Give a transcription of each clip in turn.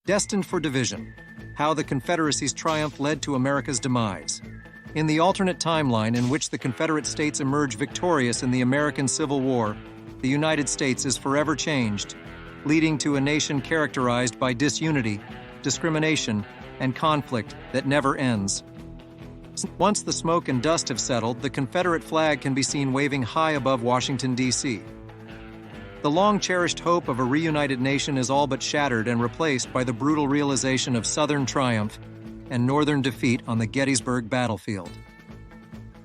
Destined for division, how the Confederacy's triumph led to America's demise. In the alternate timeline in which the Confederate States emerge victorious in the American Civil War, the United States is forever changed, leading to a nation characterized by disunity, discrimination, and conflict that never ends. Once the smoke and dust have settled, the Confederate flag can be seen waving high above Washington, D.C. The long-cherished hope of a reunited nation is all but shattered and replaced by the brutal realization of Southern triumph and Northern defeat on the Gettysburg battlefield.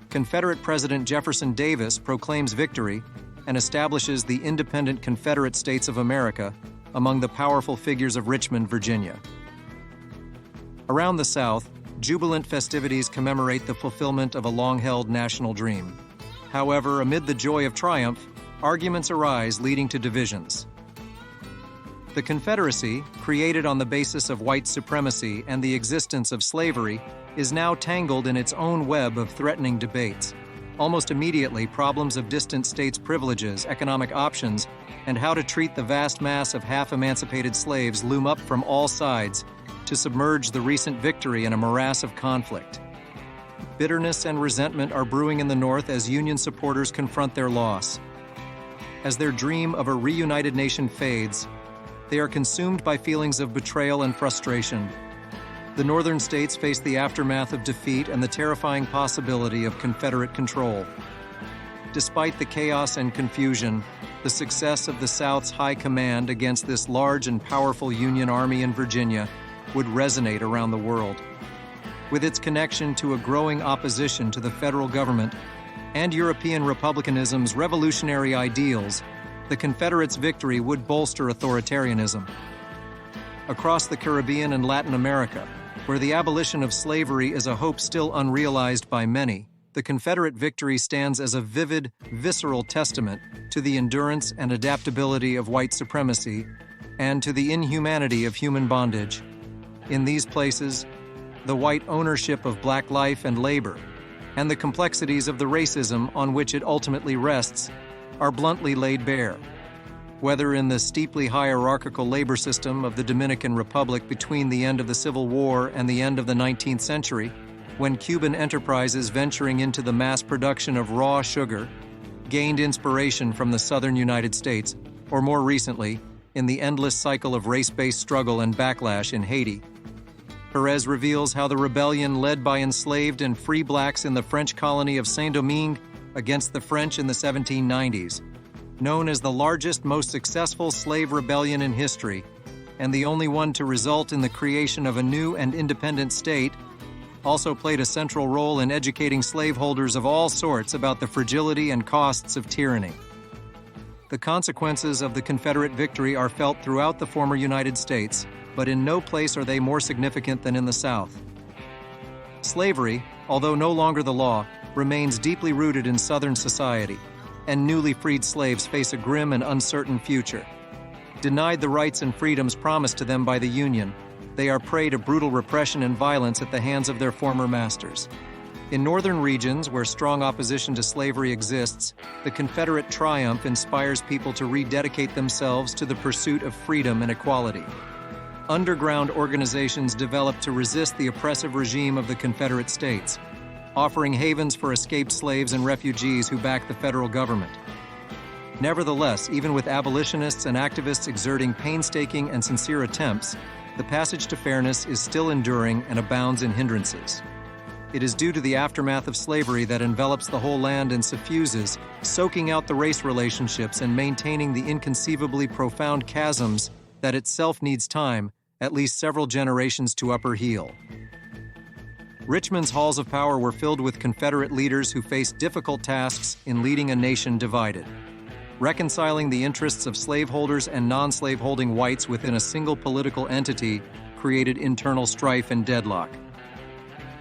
Confederate President Jefferson Davis proclaims victory and establishes the independent Confederate States of America among the powerful figures of Richmond, Virginia. Around the South, jubilant festivities commemorate the fulfillment of a long-held national dream. However, amid the joy of triumph, arguments arise leading to divisions. The Confederacy, created on the basis of white supremacy and the existence of slavery, is now tangled in its own web of threatening debates. Almost immediately, problems of distant states' privileges, economic options, and how to treat the vast mass of half-emancipated slaves loom up from all sides to submerge the recent victory in a morass of conflict. Bitterness and resentment are brewing in the North as Union supporters confront their loss. As their dream of a reunited nation fades, they are consumed by feelings of betrayal and frustration. The Northern states face the aftermath of defeat and the terrifying possibility of Confederate control. Despite the chaos and confusion, the success of the South's high command against this large and powerful Union Army in Virginia would resonate around the world. With its connection to a growing opposition to the federal government and European republicanism's revolutionary ideals, the Confederates' victory would bolster authoritarianism. Across the Caribbean and Latin America, where the abolition of slavery is a hope still unrealized by many, the Confederate victory stands as a vivid, visceral testament to the endurance and adaptability of white supremacy and to the inhumanity of human bondage. In these places, the white ownership of black life and labor, and the complexities of the racism on which it ultimately rests, are bluntly laid bare. Whether in the steeply hierarchical labor system of the Dominican Republic between the end of the Civil War and the end of the 19th century, when Cuban enterprises venturing into the mass production of raw sugar gained inspiration from the southern United States, or more recently, in the endless cycle of race-based struggle and backlash in Haiti. Perez reveals how the rebellion led by enslaved and free blacks in the French colony of Saint-Domingue against the French in the 1790s, known as the largest, most successful slave rebellion in history, and the only one to result in the creation of a new and independent state, also played a central role in educating slaveholders of all sorts about the fragility and costs of tyranny. The consequences of the Confederate victory are felt throughout the former United States, but in no place are they more significant than in the South. Slavery, although no longer the law, remains deeply rooted in Southern society, and newly freed slaves face a grim and uncertain future. Denied the rights and freedoms promised to them by the Union, they are prey to brutal repression and violence at the hands of their former masters. In northern regions where strong opposition to slavery exists, the Confederate triumph inspires people to rededicate themselves to the pursuit of freedom and equality. Underground organizations developed to resist the oppressive regime of the Confederate States, offering havens for escaped slaves and refugees who backed the federal government. Nevertheless, even with abolitionists and activists exerting painstaking and sincere attempts, the passage to fairness is still enduring and abounds in hindrances. It is due to the aftermath of slavery that envelops the whole land and suffuses, soaking out the race relationships and maintaining the inconceivably profound chasms that itself needs time, at least several generations to upper heal. Richmond's halls of power were filled with Confederate leaders who faced difficult tasks in leading a nation divided. Reconciling the interests of slaveholders and non-slaveholding whites within a single political entity created internal strife and deadlock.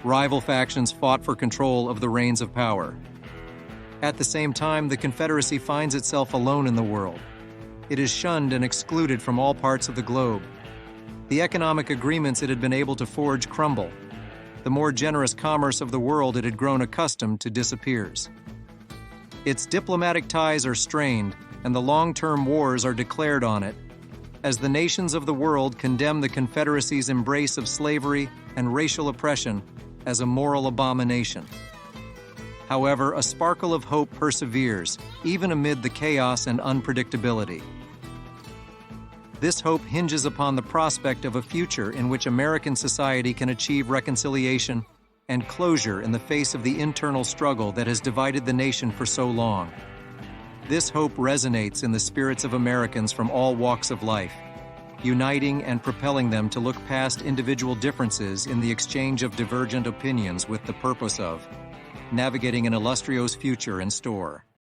Rival factions fought for control of the reins of power. At the same time, the Confederacy finds itself alone in the world. It is shunned and excluded from all parts of the globe. The economic agreements it had been able to forge crumble. The more generous commerce of the world it had grown accustomed to disappears. Its diplomatic ties are strained, and the long-term wars are declared on it. as the nations of the world condemn the Confederacy's embrace of slavery and racial oppression as a moral abomination. However, a sparkle of hope perseveres, even amid the chaos and unpredictability. This hope hinges upon the prospect of a future in which American society can achieve reconciliation and closure in the face of the internal struggle that has divided the nation for so long. This hope resonates in the spirits of Americans from all walks of life, uniting and propelling them to look past individual differences in the exchange of divergent opinions with the purpose of navigating an illustrious future in store.